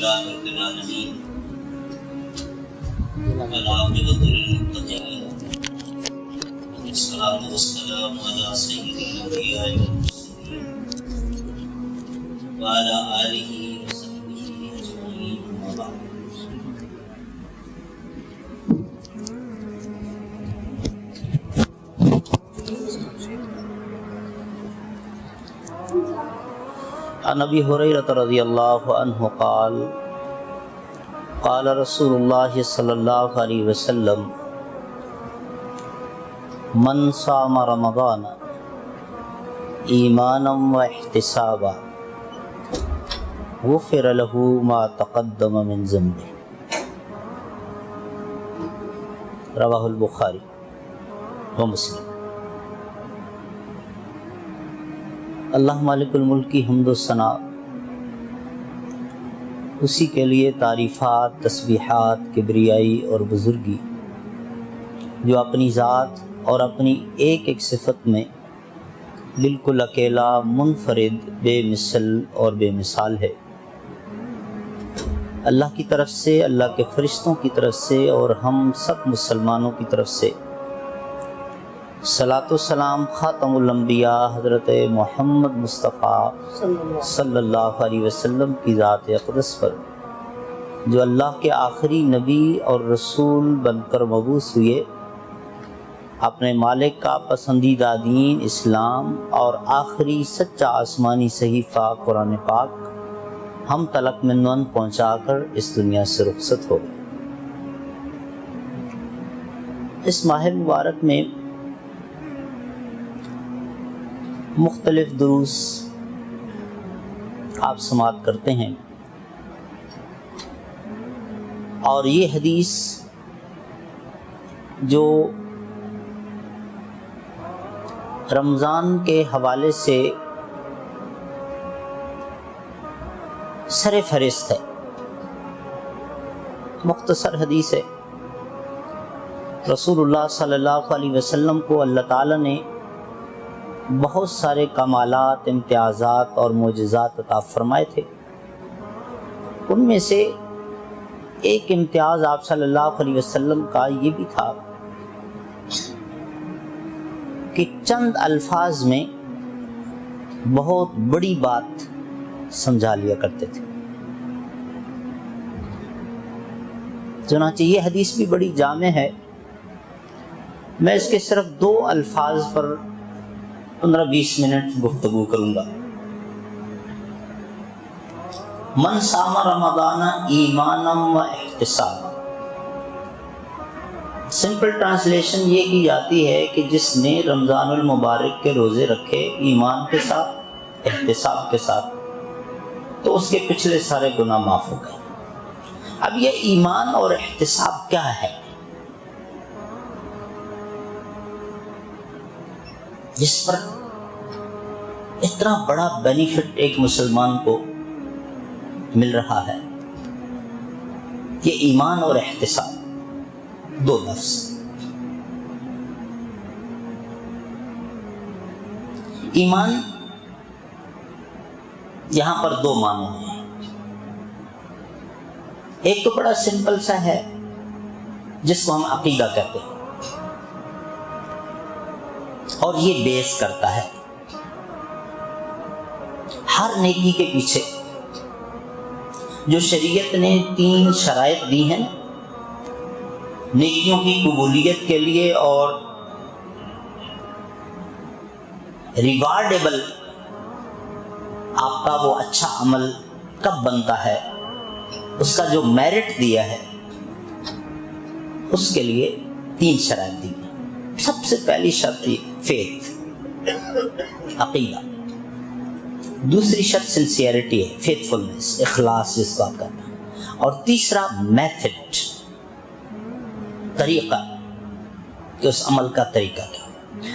لله رب العالمين والعاقبة للمتقين والصلاة والسلام على سيد الأنبياء والمرسلين وعلى آله وصحبه أجمعين أما بعد. عن ابی ہریرہ رضی اللہ عنہ قال قال رسول اللہ صلی اللہ علیہ وسلم من صام رمضان ایمانا واحتسابا غفر له ما تقدم من ذنبه رواہ البخاری و مسلم. اللہ مالک الملک کی حمد و ثنا، اسی کے لیے تعریفات، تسبیحات، کبریائی اور بزرگی، جو اپنی ذات اور اپنی ایک ایک صفت میں بالکل اکیلا، منفرد، بے مثل اور بے مثال ہے. اللہ کی طرف سے، اللہ کے فرشتوں کی طرف سے اور ہم سب مسلمانوں کی طرف سے صلاۃ و سلام خاتم الانبیاء حضرت محمد مصطفیٰ صلی اللہ علیہ وسلم کی ذات اقدس پر، جو اللہ کے آخری نبی اور رسول بن کر مبعوث ہوئے، اپنے مالک کا پسندیدہ دین اسلام اور آخری سچا آسمانی صحیفہ قرآن پاک ہم تلک منون پہنچا کر اس دنیا سے رخصت ہو گئے. اس ماہ مبارک میں مختلف دروس آپ سماعت کرتے ہیں، اور یہ حدیث جو رمضان کے حوالے سے سر فہرست ہے، مختصر حدیث ہے. رسول اللہ صلی اللہ علیہ وسلم کو اللہ تعالیٰ نے بہت سارے کمالات، امتیازات اور معجزات عطا فرمائے تھے. ان میں سے ایک امتیاز آپ صلی اللہ علیہ وسلم کا یہ بھی تھا کہ چند الفاظ میں بہت بڑی بات سمجھا لیا کرتے تھے. چنانچہ یہ حدیث بھی بڑی جامع ہے. میں اس کے صرف 2 الفاظ پر 15-20 منٹ گفتگو کروں گا. من صام رمضان ایمانا و احتسابا. سمپل ٹرانسلیشن یہ کی جاتی ہے کہ جس نے رمضان المبارک کے روزے رکھے ایمان کے ساتھ، احتساب کے ساتھ، تو اس کے پچھلے سارے گناہ معاف ہو گئے. اب یہ ایمان اور احتساب کیا ہے، جس پر اتنا بڑا بینیفٹ ایک مسلمان کو مل رہا ہے؟ یہ ایمان اور احتساب 2 لفظ. ایمان یہاں پر 2 معنی ہیں. ایک تو بڑا سمپل سا ہے جس کو ہم عقیدہ کہتے ہیں، اور یہ بیس کرتا ہے ہر نیکی کے پیچھے. جو شریعت نے 3 شرائط دی ہیں نیکیوں کی قبولیت کے لیے اور ریوارڈیبل آپ کا وہ اچھا عمل کب بنتا ہے، اس کا جو میرٹ دیا ہے، اس کے لیے 3 شرائط دی ہیں. سب سے پہلی شرط یہ فیتھ، عقیدہ. دوسری شرط سنسیئرٹی ہے، فیتھفلنس، اخلاص جس کو آپ کہتے ہیں. اور تیسرا میتھڈ، طریقہ، کہ اس عمل کا طریقہ کیا.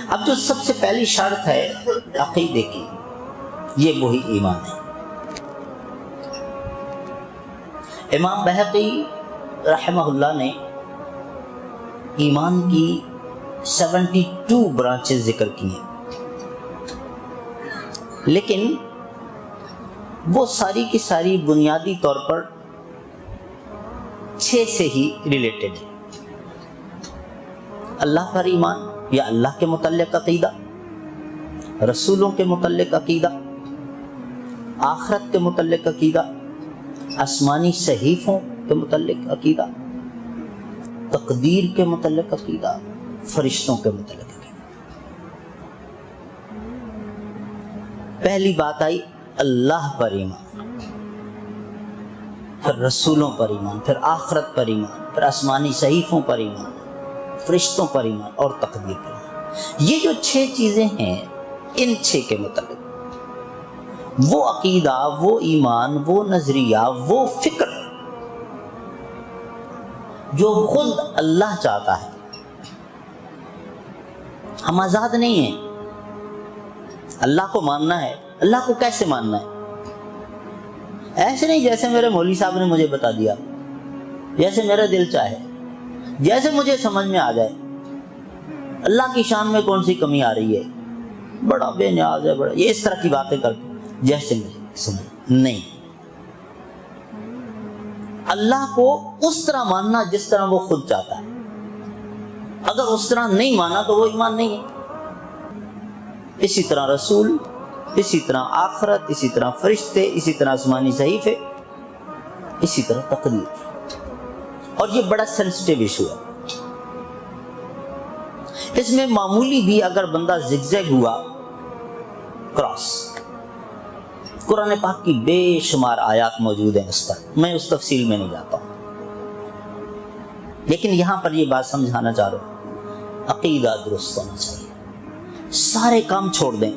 اب جو سب سے پہلی شرط ہے عقیدے کی، یہ وہی ایمان ہے. امام بہقی رحمہ اللہ نے ایمان کی 72 برانچز ذکر کی ہیں، لیکن وہ ساری کی ساری بنیادی طور پر 6 سے ہی ریلیٹڈ ہے. اللہ پر ایمان یا اللہ کے متعلق عقیدہ، رسولوں کے متعلق عقیدہ، آخرت کے متعلق عقیدہ، آسمانی صحیفوں کے متعلق عقیدہ، تقدیر کے متعلق عقیدہ، فرشتوں کے متعلق عقیدہ. پہلی بات آئی اللہ پر ایمان، پھر رسولوں پر ایمان، پھر آخرت پر ایمان، پھر آسمانی صحیفوں پر ایمان، فرشتوں پر ایمان اور تقدیر پر ایمان. یہ جو 6 چیزیں ہیں، ان 6 کے متعلق وہ عقیدہ، وہ ایمان، وہ نظریہ، وہ فکر جو خود اللہ چاہتا ہے. ہم آزاد نہیں ہیں. اللہ کو ماننا ہے. اللہ کو کیسے ماننا ہے؟ ایسے نہیں جیسے میرے مولوی صاحب نے مجھے بتا دیا، جیسے میرا دل چاہے، جیسے مجھے سمجھ میں آ جائے. اللہ کی شان میں کون سی کمی آ رہی ہے؟ بڑا بے نیاز ہے، بڑا یہ اس طرح کی باتیں کر کے جیسے مجھے سمجھ نہیں. اللہ کو اس طرح ماننا جس طرح وہ خود چاہتا ہے. اگر اس طرح نہیں مانا تو وہ ایمان نہیں ہے. اسی طرح رسول، اسی طرح آخرت، اسی طرح فرشتے، اسی طرح آسمانی صحیفے، اسی طرح تقدیر. اور یہ بڑا سینسٹیو ایشو ہے. اس میں معمولی بھی اگر بندہ زگزگ ہوا، کراس. قرآن پاک کی بے شمار آیات موجود ہیں اس پر، میں اس تفصیل میں نہیں جاتا ہوں، لیکن یہاں پر یہ بات سمجھانا چاہ رہا ہوں، عقیدہ درست ہونا چاہیے. سارے کام چھوڑ دیں،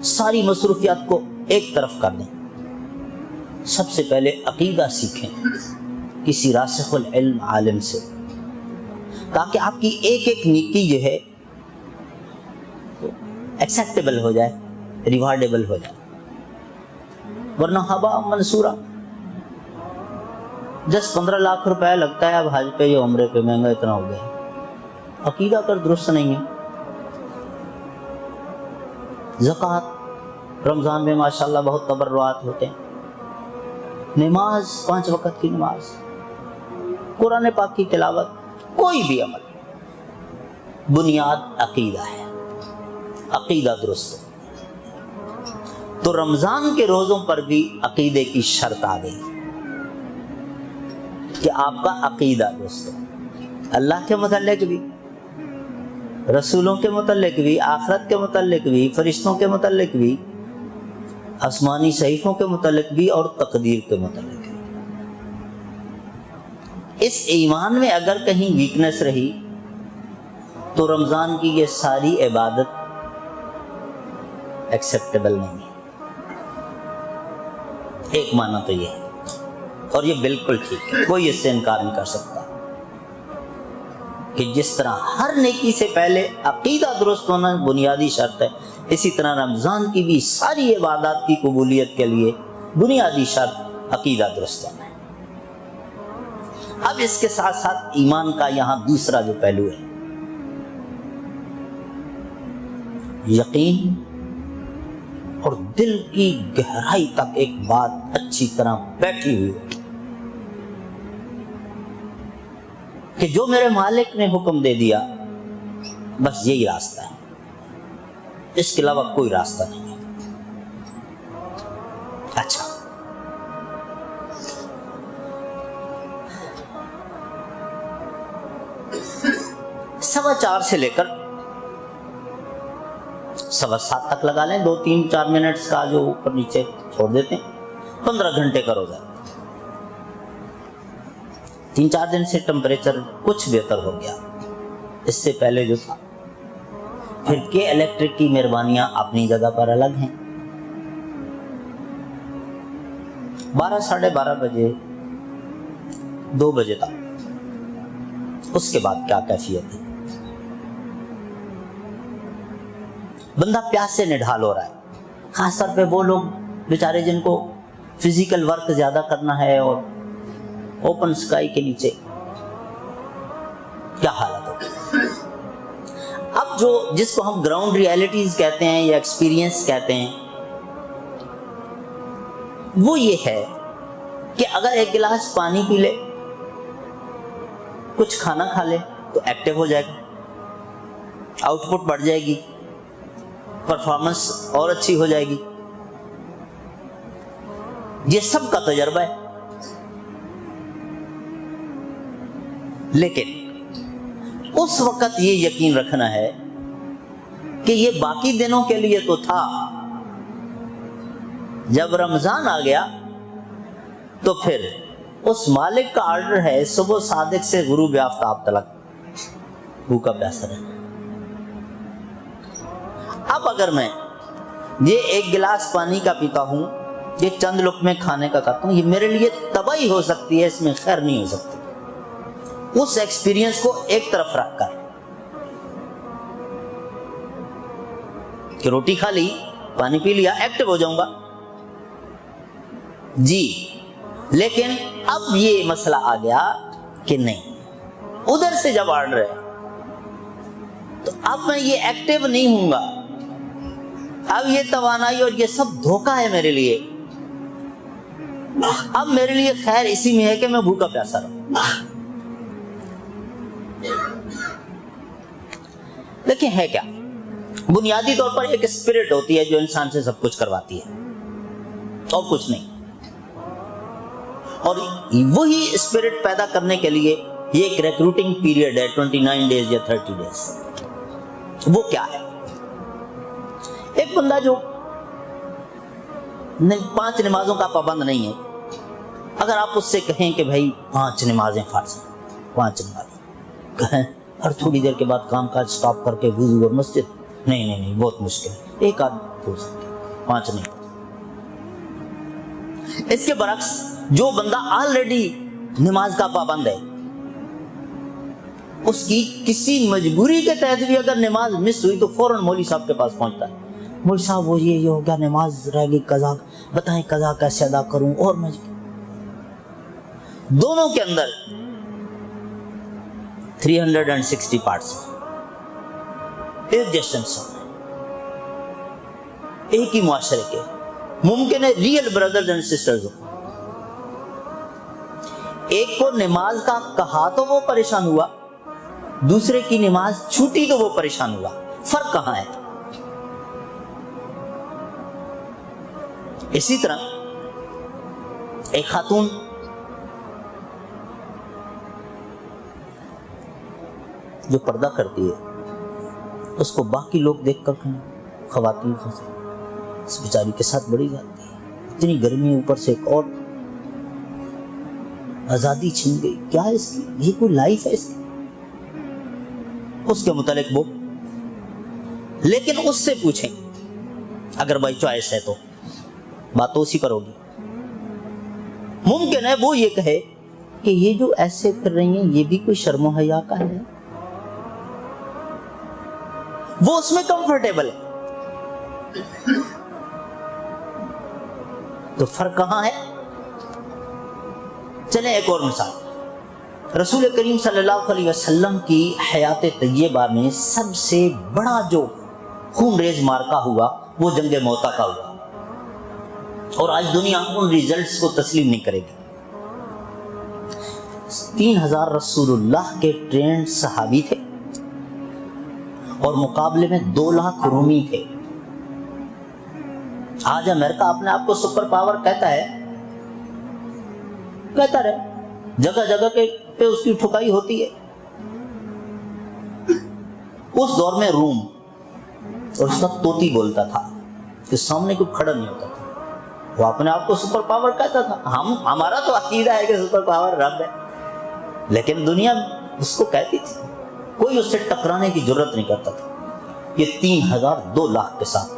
ساری مصروفیات کو ایک طرف کر دیں. سب سے پہلے عقیدہ سیکھیں کسی راسخ العلم عالم سے، تاکہ آپ کی ایک ایک نیکی جو ہے ایکسیپٹیبل ہو جائے، ریوارڈیبل ہو جائے. ورنہ ہبا منصورہ. 10-15 لاکھ روپے لگتا ہے اب حج پہ یا عمرے پہ، مہنگا اتنا ہو گیا. عقیدہ اگر درست نہیں ہے. زکوٰۃ رمضان میں ماشاءاللہ بہت تبرعات ہوتے ہیں. نماز 5 وقت کی نماز، قرآن پاک کی تلاوت، کوئی بھی عمل، بنیاد عقیدہ ہے. عقیدہ درست ہو تو رمضان کے روزوں پر بھی عقیدے کی شرط آ گئی کہ آپ کا عقیدہ درست ہو. اللہ کے متعلق بھی، رسولوں کے متعلق بھی، آخرت کے متعلق بھی، فرشتوں کے متعلق بھی، آسمانی صحیفوں کے متعلق بھی اور تقدیر کے متعلق بھی. اس ایمان میں اگر کہیں ویکنس رہی تو رمضان کی یہ ساری عبادت ایکسیپٹیبل نہیں ہے. ایک معنی تو یہ ہے، اور یہ بالکل ٹھیک ہے، کوئی اس سے انکار نہیں کر سکتا کہ جس طرح ہر نیکی سے پہلے عقیدہ درست ہونا بنیادی شرط ہے، اسی طرح رمضان کی بھی ساری عبادات کی قبولیت کے لیے بنیادی شرط عقیدہ درست ہونا ہے. اب اس کے ساتھ ساتھ ایمان کا یہاں دوسرا جو پہلو ہے، یقین اور دل کی گہرائی تک ایک بات اچھی طرح بیٹھی ہوئی ہو کہ جو میرے مالک نے حکم دے دیا بس یہی راستہ ہے، اس کے علاوہ کوئی راستہ نہیں ہے. اچھا، سوا 4 سے لے کر 7:15 تک لگا لیں، 2-3-4 منٹس کا جو اوپر نیچے چھوڑ دیتے ہیں. 15 گھنٹے کا روزہ. 3-4 دن سے ٹمپریچر کچھ بہتر ہو گیا اس سے پہلے جو تھا. پھر کے الیکٹرک کی مہربانیاں اپنی جگہ پر الگ ہیں. 12-12:30 بجے 2 بجے تک، اس کے بعد کیا کیفیت ہے؟ بندہ پیاس سے نڈھال ہو رہا ہے، خاص طور پہ وہ لوگ بیچارے جن کو فزیکل ورک زیادہ کرنا ہے اور اوپن سکائی کے نیچے، کیا حالت ہوگی؟ اب جو جس کو ہم گراؤنڈ ریالٹیز کہتے ہیں یا ایکسپیرینس کہتے ہیں، وہ یہ ہے کہ اگر 1 گلاس پانی پی لے کچھ کھانا کھا لے تو ایکٹیو ہو جائے گا, آؤٹ پٹ بڑھ جائے گی, پرفارمنس اور اچھی ہو جائے گی. یہ سب کا تجربہ ہے. لیکن اس وقت یہ یقین رکھنا ہے کہ یہ باقی دنوں کے لیے تو تھا, جب رمضان آ گیا تو پھر اس مالک کا آرڈر ہے صبح صادق سے غروب آفتاب تلک بھوکا پیاسا رہنا. اب اگر میں یہ ایک گلاس پانی کا پیتا ہوں, یہ چند لقمے کھانے کا کھاتا ہوں, یہ میرے لیے تباہی ہو سکتی ہے, اس میں خیر نہیں ہو سکتی. اس ایکسپیرینس کو ایک طرف رکھ کر کہ روٹی کھا لی, پانی پی لیا, ایکٹیو ہو جاؤں گا جی. لیکن اب یہ مسئلہ آ گیا کہ نہیں, ادھر سے جب آرڈر ہے تو اب میں یہ ایکٹیو نہیں ہوں گا. اب یہ توانائی اور یہ سب دھوکہ ہے میرے لیے. اب میرے لیے خیر اسی میں ہے کہ میں بھوکا پیاسا رہوں. لیکن ہے کیا؟ بنیادی طور پر ایک اسپرٹ ہوتی ہے جو انسان سے سب کچھ کرواتی ہے اور کچھ نہیں. اور وہی اسپرٹ پیدا کرنے کے لیے یہ ایک ریکروٹنگ پیریڈ ہے 29 ڈیز یا 30 ڈیز. وہ کیا ہے؟ ایک بندہ جو 5 نمازوں کا پابند نہیں ہے, اگر آپ اس سے کہیں کہ بھائی 5 نمازیں فرض ہیں, 5 نمازیں کہیں, ہر تھوڑی دیر کے بعد کام کاج سٹاپ کر کے وضو اور مسجد, نہیں بہت مشکل ہے, ایک آدمی ہو سکتا ہے, 5 نہیں. اس کے برعکس جو بندہ آلریڈی نماز کا پابند ہے, اس کی کسی مجبوری کے تحت بھی اگر نماز مس ہوئی تو فوراً مولوی صاحب کے پاس پہنچتا ہے, مولوی صاحب وہ یہ ہو گیا, نماز رہ گئی, قضا بتائیں قضا کیسے ادا کروں. اور میں دونوں کے اندر 360 پارٹس ایک جیسے انسان, ایک ہی معاشرے کے, ممکن ہے real brothers and sisters who. ایک کو نماز کا کہا تو وہ پریشان ہوا, دوسرے کی نماز چھوٹی تو وہ پریشان ہوا. فرق کہاں ہے؟ اسی طرح ایک خاتون جو پردہ کرتی ہے, اس کو باقی لوگ دیکھ کر کہیں خواتین اس بیچاری کے ساتھ بڑی جاتی ہے, اتنی گرمی اوپر سے ایک اور آزادی چھن گئی, کیا ہے اس کی, یہ کوئی لائف ہے اس کی, اس کے متعلق وہ. لیکن اس سے پوچھیں اگر بائی چوائس ہے تو بات تو اسی پر ہوگی. ممکن ہے وہ یہ کہے کہ یہ جو ایسے کر رہی ہیں یہ بھی کوئی شرم و حیا کا ہے, وہ اس میں کمفرٹیبل ہے. تو فرق کہاں ہے؟ چلیں ایک اور مثال. رسول کریم صلی اللہ علیہ وسلم کی حیات طیبہ میں سب سے بڑا جو خون ریز مارکا ہوا وہ جنگ موتا کا ہوا, اور آج دنیا ان ریزلٹس کو تسلیم نہیں کرے گی. 3000 رسول اللہ کے ٹرینڈ صحابی تھے اور مقابلے میں 2 لاکھ رومی تھے. آج امریکہ اپنے آپ کو سپر پاور کہتا ہے, کہتا رہے, جگہ جگہ پہ اس کی ٹھکائی ہوتی ہے. اس دور میں روم اور اس کا طوطی بولتا تھا کہ سامنے کوئی کھڑا نہیں ہوتا تھا, وہ اپنے آپ کو سپر پاور کہتا تھا. ہمارا تو عقیدہ ہے کہ سپر پاور رب ہے, لیکن دنیا اس کو کہتی تھی, کوئی اس سے ٹکرانے کی ضرورت نہیں کرتا تھا. یہ 3000 2 لاکھ کے ساتھ.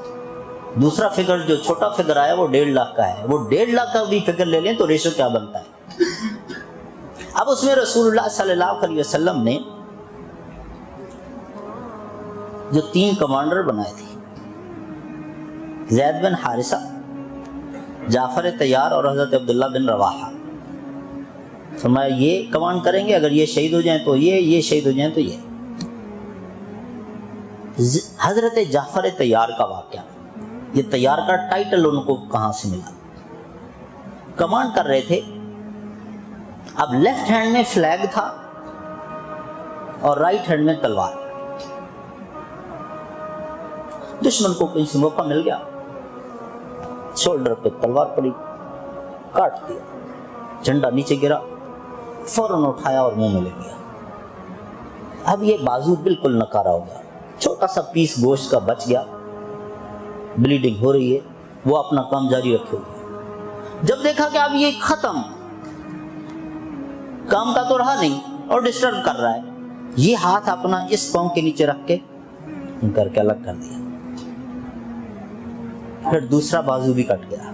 دوسرا فگر جو چھوٹا فگر آیا وہ 1.5 لاکھ کا ہے. وہ 1.5 لاکھ کا بھی فگر لے لیں تو ریشو کیا بنتا ہے. اب اس میں رسول اللہ صلی اللہ علیہ وسلم نے جو 3 کمانڈر بنائے تھے, زید بن حارثہ, جعفر طیار اور حضرت عبداللہ بن رواحہ, فرمایا یہ کمانڈ کریں گے, اگر یہ شہید ہو جائیں تو یہ شہید ہو جائیں تو یہ. حضرت جعفر طیار کا واقعہ, یہ طیار کا ٹائٹل ان کو کہاں سے ملا؟ کمانڈ کر رہے تھے, اب لیفٹ ہینڈ میں فلیگ تھا اور رائٹ ہینڈ میں تلوار. دشمن کو کہیں سے موقع مل گیا, شولڈر پہ تلوار پڑی, کاٹ دیا, جھنڈا نیچے گرا, فوراً اٹھایا اور منہ میں لے لیا. اب یہ بازو بالکل نکارا ہو گیا, چھوٹا سا پیس گوشت کا بچ گیا, بلیڈنگ ہو رہی ہے, وہ اپنا کام جاری رکھے ہوئے. جب دیکھا کہ اب یہ ختم, کام کا تو رہا نہیں اور ڈسٹرب کر رہا ہے, یہ ہاتھ اپنا اس پاؤں کے نیچے رکھ کے کر کے الگ کر دیا. پھر دوسرا بازو بھی کٹ گیا.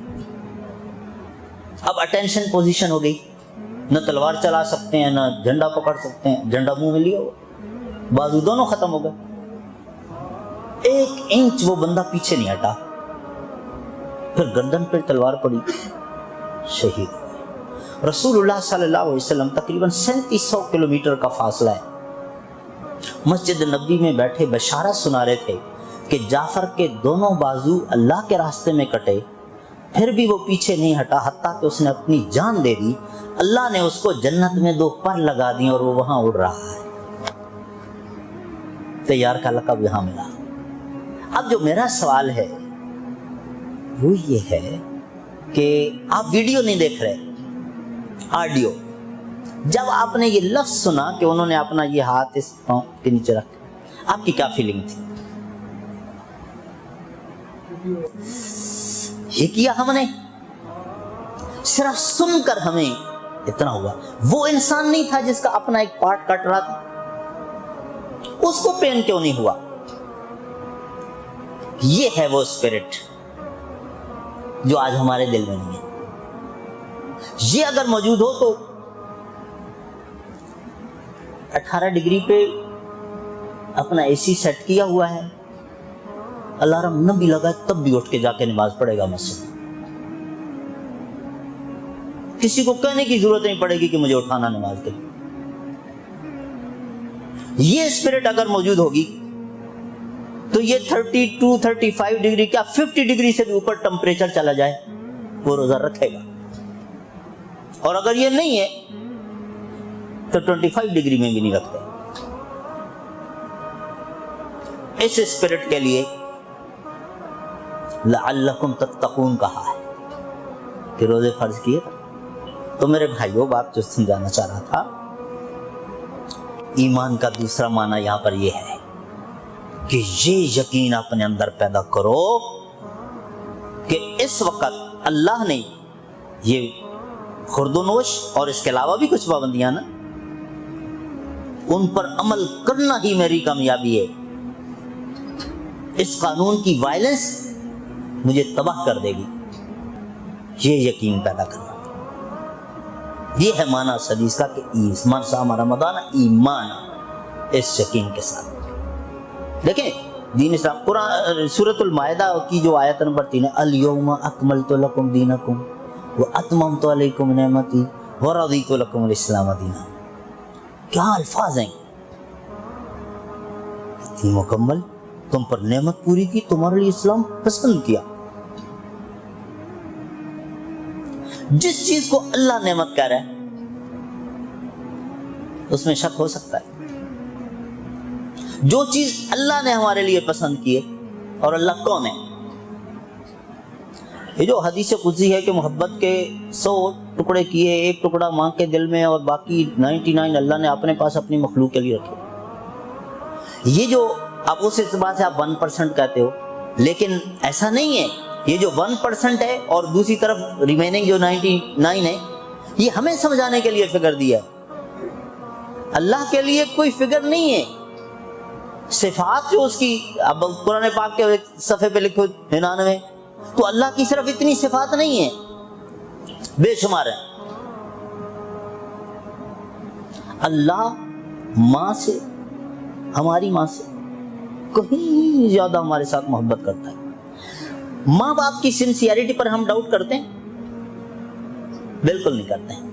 اب اٹینشن پوزیشن ہو گئی, نہ تلوار چلا سکتے ہیں نہ جھنڈا پکڑ سکتے ہیں, جھنڈا منہ میں لیا ہوا, بازو دونوں ختم ہو گئے. 1 انچ وہ بندہ پیچھے نہیں ہٹا. پھر گردن پہ تلوار پڑی, شہید ہوئے. رسول اللہ صلی اللہ علیہ وسلم تقریباً 3700 کلومیٹر کا فاصلہ ہے, مسجد نبوی میں بیٹھے بشارت سنا رہے تھے کہ جعفر کے دونوں بازو اللہ کے راستے میں کٹے, پھر بھی وہ پیچھے نہیں ہٹا, حتیٰ کہ اس نے اپنی جان دے دی. اللہ نے اس کو جنت میں 2 پر لگا دی اور وہ وہاں اڑ رہا ہے. تیار کا لقب یہاں ملا. اب جو میرا سوال ہے وہ یہ ہے کہ آپ ویڈیو نہیں دیکھ رہے, آڈیو. جب آپ نے یہ لفظ سنا کہ انہوں نے اپنا یہ ہاتھ اس پاؤں کے نیچے رکھا, آپ کی کیا فیلنگ تھی؟ یہ کیا ہم نے, صرف سن کر ہمیں اتنا ہوا. وہ انسان نہیں تھا جس کا اپنا ایک پارٹ کٹ رہا تھا, اس کو پین کیوں نہیں ہوا؟ یہ ہے وہ اسپرٹ جو آج ہمارے دل میں نہیں ہے. یہ اگر موجود ہو تو 18 ڈگری پہ اپنا اے سی سیٹ کیا ہوا ہے, الارم نہ بھی لگا تب بھی اٹھ کے جا کے نماز پڑھے گا مسجد. کسی کو کہنے کی ضرورت نہیں پڑے گی کہ مجھے اٹھانا نماز کے لیے. یہ اسپرٹ اگر موجود ہوگی تو یہ 32 35 ڈگری کیا 50 ڈگری سے بھی اوپر ٹمپریچر چلا جائے وہ روزہ رکھے گا. اور اگر یہ نہیں ہے تو 25 ڈگری میں بھی نہیں رکھتے. اس اسپرٹ کے لیے لعلکم تتقون کہا ہے کہ روزے فرض کیے. تو میرے بھائیوں, بات جو سمجھانا چاہ رہا تھا, ایمان کا دوسرا معنی یہاں پر یہ ہے کہ یہ یقین اپنے اندر پیدا کرو کہ اس وقت اللہ نے یہ خورد و نوش اور اس کے علاوہ بھی کچھ پابندیاں نا, ان پر عمل کرنا ہی میری کامیابی ہے. اس قانون کی وائلنس مجھے تباہ کر دے گی. یہ یقین پیدا کرنا, یہ ہے معنی اس حدیث کا کہ ایمان صام رمضان ایمان, اس یقین کے ساتھ. دیکھیں دین اسلام, قرآن سورۃ المائدہ کی جو آیت نمبر 3 ہے, الیوم اکملت لکم دینکم واتممت علیکم نعمتی ورضیت لکم الاسلام دینا. کیا الفاظ ہیں, اتنی مکمل, تم پر نعمت پوری کی, تمہارے لیے اسلام پسند کیا. جس چیز کو اللہ نعمت کہہ رہا ہے اس میں شک ہو سکتا ہے. جو چیز اللہ نے ہمارے لیے پسند کی ہے, اور اللہ کون ہے؟ یہ جو حدیث قدسی ہے کہ محبت کے 100 ٹکڑے کیے, ایک ٹکڑا ماں کے دل میں اور باقی 99 اللہ نے اپنے پاس اپنی مخلوق کے لیے رکھے. یہ جو آپ اس اعتبار سے آپ 1% کہتے ہو, لیکن ایسا نہیں ہے. یہ جو 1% ہے اور دوسری طرف ریمیننگ جو 99 ہے, یہ ہمیں سمجھانے کے لیے فگر دیا ہے. اللہ کے لیے کوئی فگر نہیں ہے. صفات جو اس کی, اب قرآن پاک کے صفحے پہ لکھو 99, تو اللہ کی صرف اتنی صفات نہیں ہے, بے شمار ہے. اللہ ماں سے, ہماری ماں سے کہیں زیادہ ہمارے ساتھ محبت کرتا ہے. ماں باپ کی سنسیئرٹی پر ہم ڈاؤٹ کرتے ہیں؟ بالکل نہیں کرتے ہیں.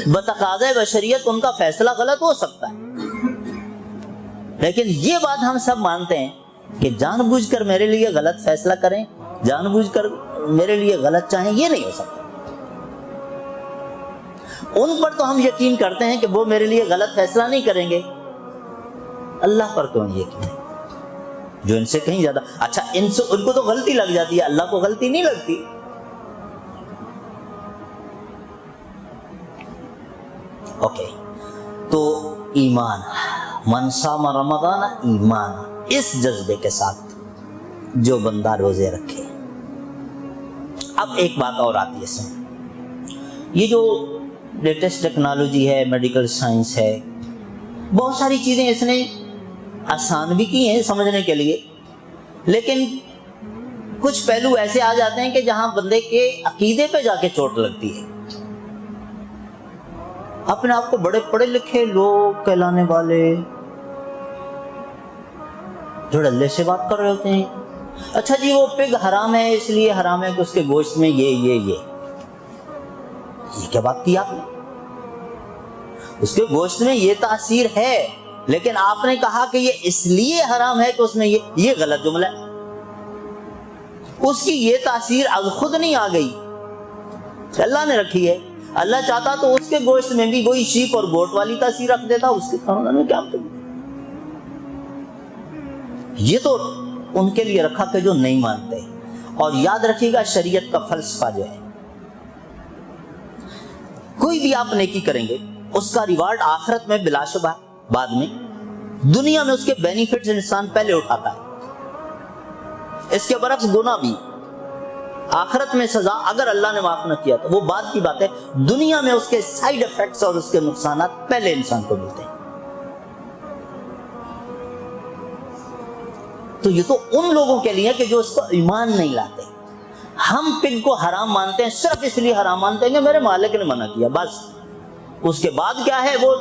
بتقاضۂ بشریت ان کا فیصلہ غلط ہو سکتا ہے, لیکن یہ بات ہم سب مانتے ہیں کہ جان بوجھ کر میرے لیے غلط فیصلہ کریں, جان بوجھ کر میرے لیے غلط چاہیں, یہ نہیں ہو سکتا. ان پر تو ہم یقین کرتے ہیں کہ وہ میرے لیے غلط فیصلہ نہیں کریں گے, اللہ پر کیوں یقین ہے جو ان سے کہیں زیادہ اچھا؟ ان کو تو غلطی لگ جاتی ہے، اللہ کو غلطی نہیں لگتی۔ اوکے، تو ایمان، من صام رمضان ایمان، اس جذبے کے ساتھ جو بندہ روزے رکھے۔ اب ایک بات اور آتی ہے اس میں، یہ جو لیٹسٹ ٹیکنالوجی ہے، میڈیکل سائنس ہے، بہت ساری چیزیں اس نے آسان بھی کی ہیں سمجھنے کے لیے، لیکن کچھ پہلو ایسے آ جاتے ہیں کہ جہاں بندے کے عقیدے پہ جا کے چوٹ لگتی ہے۔ اپنے آپ کو بڑے پڑھے لکھے لوگ کہلانے والے جو اللہ سے بات کر رہے ہوتے ہیں، اچھا جی وہ پگ حرام ہے اس لیے حرام ہے کہ اس کے گوشت میں یہ کیا بات کی آپ نے؟ اس کے گوشت میں یہ تاثیر ہے، لیکن آپ نے کہا کہ یہ اس لیے حرام ہے کہ اس میں یہ غلط جملہ ہے۔ اس کی یہ تاثیر از خود نہیں آ گئی، اللہ نے رکھی ہے۔ اللہ چاہتا تو اس کے گوشت میں بھی وہی شیپ اور گوٹ والی تاثیر رکھ دیتا، اس کے خاندان میں کیا مطلب؟ یہ تو ان کے لیے رکھا کہ جو نہیں مانتے۔ اور یاد رکھیے گا شریعت کا فلسفہ جو ہے، کوئی بھی آپ نیکی کریں گے اس کا ریوارڈ آخرت میں بلا شبہ بعد میں، دنیا میں اس کے بینیفٹس انسان پہلے اٹھاتا ہے۔ اس کے برعکس گناہ بھی، آخرت میں سزا اگر اللہ نے معاف نہ کیا تو وہ بعد کی بات ہے، دنیا میں اس کے سائیڈ ایفیکٹس اور اس کے نقصانات پہلے انسان کو ملتے ہیں۔ تو یہ تو ان لوگوں کے لیے کہ جو اس کو ایمان نہیں لاتے۔ ہم پگ کو حرام مانتے ہیں، صرف اس لیے حرام مانتے ہیں کہ میرے مالک نے منع کیا، بس۔ اس کے بعد کیا ہے وہ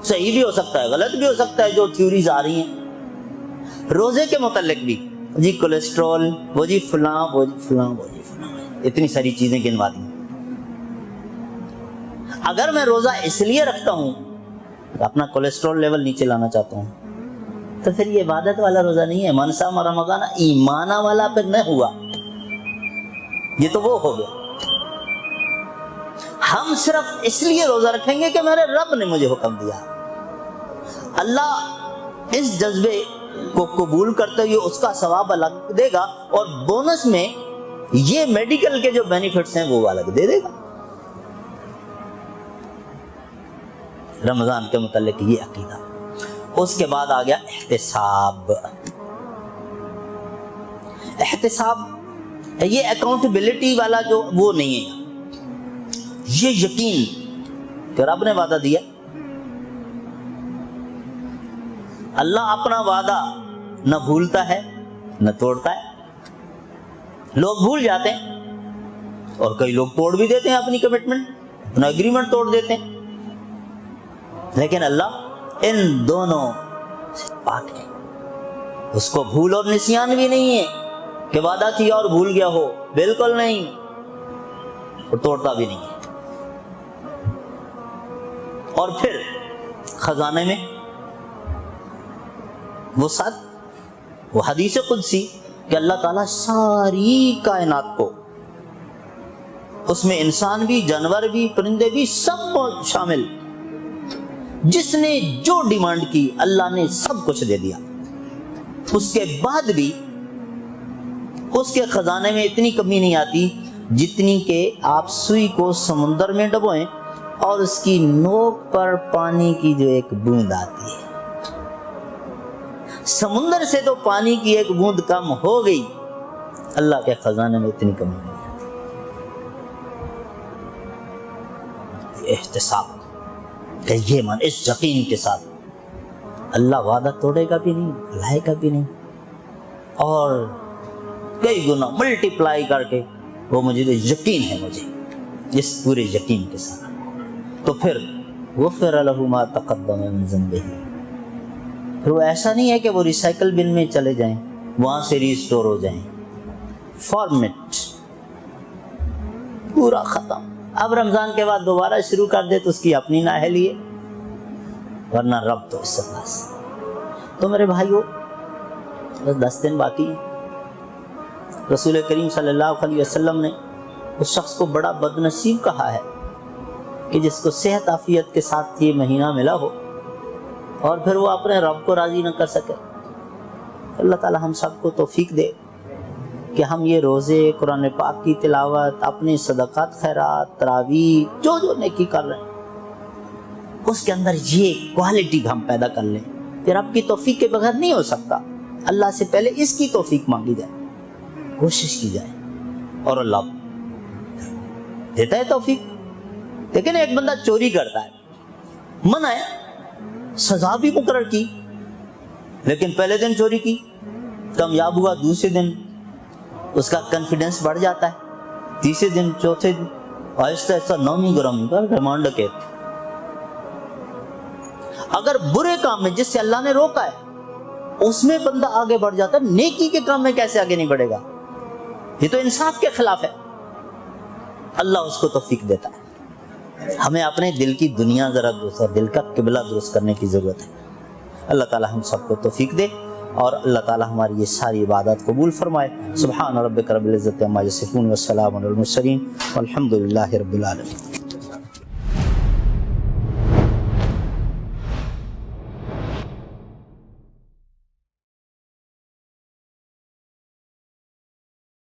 صحیح بھی ہو سکتا ہے، غلط بھی ہو سکتا ہے، جو تھیوریز آ رہی ہیں۔ روزے کے متعلق بھی جی کولیسٹرول، وہ جی فلاں، وہ جی فلاں، وہ جی فلاں، اتنی ساری چیزیں گنوا دی۔ اگر میں روزہ اس لیے رکھتا ہوں کہ اپنا کولیسٹرول لیول نیچے لانا چاہتا ہوں، تو پھر یہ عبادت والا روزہ نہیں ہے۔ من صام رمضان ایمانہ والا پھر نہ ہوا، یہ تو وہ ہو گیا۔ ہم صرف اس لیے روزہ رکھیں گے کہ میرے رب نے مجھے حکم دیا۔ اللہ اس جذبے کو قبول کرتے ہوئے اس کا ثواب الگ دے گا، اور بونس میں یہ میڈیکل کے جو بینیفٹس ہیں وہ الگ دے دے گا۔ رمضان کے متعلق یہ عقیدہ۔ اس کے بعد آ گیا احتساب۔ احتساب یہ اکاؤنٹیبلٹی والا جو وہ نہیں ہے، یہ یقین کہ رب نے وعدہ دیا، اللہ اپنا وعدہ نہ بھولتا ہے نہ توڑتا ہے۔ لوگ بھول جاتے ہیں اور کئی لوگ توڑ بھی دیتے ہیں اپنی کمٹمنٹ، اپنا اگریمنٹ توڑ دیتے ہیں، لیکن اللہ ان دونوں سے پاک ہے۔ اس کو بھول اور نسیان بھی نہیں ہے کہ وعدہ کیا اور بھول گیا ہو، بالکل نہیں، اور توڑتا بھی نہیں ہے۔ اور پھر خزانے میں وہ ساتھ وہ حدیث قدسی کہ اللہ تعالیٰ ساری کائنات کو، اس میں انسان بھی، جانور بھی، پرندے بھی، سب شامل، جس نے جو ڈیمانڈ کی اللہ نے سب کچھ دے دیا۔ اس کے بعد بھی اس کے خزانے میں اتنی کمی نہیں آتی جتنی کہ آپ سوئی کو سمندر میں ڈبوئیں اور اس کی نوک پر پانی کی جو ایک بوند آتی ہے، سمندر سے تو پانی کی ایک بوند کم ہو گئی، اللہ کے خزانے میں اتنی کمی نہیں آتی۔ احتساب کہ یہ من اس یقین کے ساتھ اللہ وعدہ توڑے گا بھی نہیں، لائے گا بھی نہیں، اور کئی گنا ملٹیپلائی کر کے وہ مجھے یقین ہے، مجھے اس پورے یقین کے ساتھ، تو پھر غفر لہ ما تقدم من ذنبہ، پھر وہ ایسا نہیں ہے کہ وہ ریسائیکل بن میں چلے جائیں، وہاں سے ریسٹور ہو جائیں، فارمیٹ پورا ختم۔ اب رمضان کے بعد دوبارہ شروع کر دے تو اس کی اپنی نااہلی ہے، ورنہ رب تو اس سے پاس۔ تو میرے بھائیو، بس 10 دن باقی ہیں۔ رسول کریم صلی اللہ علیہ وسلم نے اس شخص کو بڑا بد نصیب کہا ہے کہ جس کو صحت عافیت کے ساتھ یہ مہینہ ملا ہو اور پھر وہ اپنے رب کو راضی نہ کر سکے. اللہ تعالی ہم سب کو توفیق دے کہ ہم یہ روزے، قرآن پاک کی تلاوت، اپنے صدقات خیرات، تراویح، جو نیکی کر رہے ہیں اس کے اندر یہ کوالٹی ہم پیدا کر لیں. پھر رب کی توفیق کے بغیر نہیں ہو سکتا. اللہ سے پہلے اس کی توفیق مانگی جائے، کوشش کی جائے، اور اللہ دیتا ہے توفیق. لیکن ایک بندہ چوری کرتا ہے، منع ہے، سزا بھی مقرر کی، لیکن پہلے دن چوری کی، کامیاب ہوا، دوسرے دن اس کا کانفیڈنس بڑھ جاتا ہے، تیسرے دن، چوتھے دن، آہستہ آہستہ 9ویں گرم کا ریمانڈ ڈکیت. اگر برے کام میں جس سے اللہ نے روکا ہے اس میں بندہ آگے بڑھ جاتا ہے، نیکی کے کام میں کیسے آگے نہیں بڑھے گا؟ یہ تو انصاف کے خلاف ہے. اللہ اس کو توفیق دیتا ہے. ہمیں اپنے دل کی دنیا ذرا درست، دل کا قبلہ درست کرنے کی ضرورت ہے. اللہ تعالی ہم سب کو توفیق دے اور اللہ تعالی ہماری یہ ساری عبادات قبول فرمائے. سبحان ربک رب العزت عما یصفون والسلام علی المرسلین والحمد للہ رب العالمین.